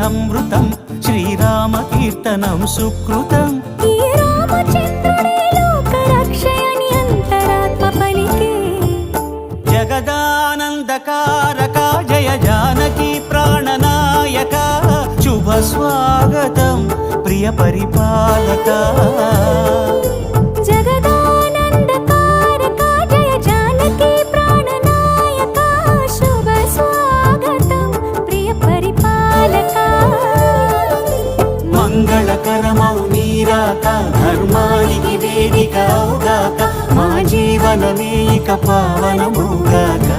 అమృతం శ్రీరామ కీర్తనం సుకృతం. ఈ రామచంద్రుడే లోకరక్షయని అంతరాత్మ పలికే. జగదానందకారక జయ జానకి ప్రాణనాయక శుభ స్వాగతం ప్రియ పరిపాలక. జగదానందకారక జయ జానకి ప్రాణనాయక శుభ స్వాగతం ప్రియ పరిపాలక. మంగళకరమౌ నీరాక ధర్మానికి వేదిక అవుగాక మా జీవనమే ఇక పావనమౌగాక.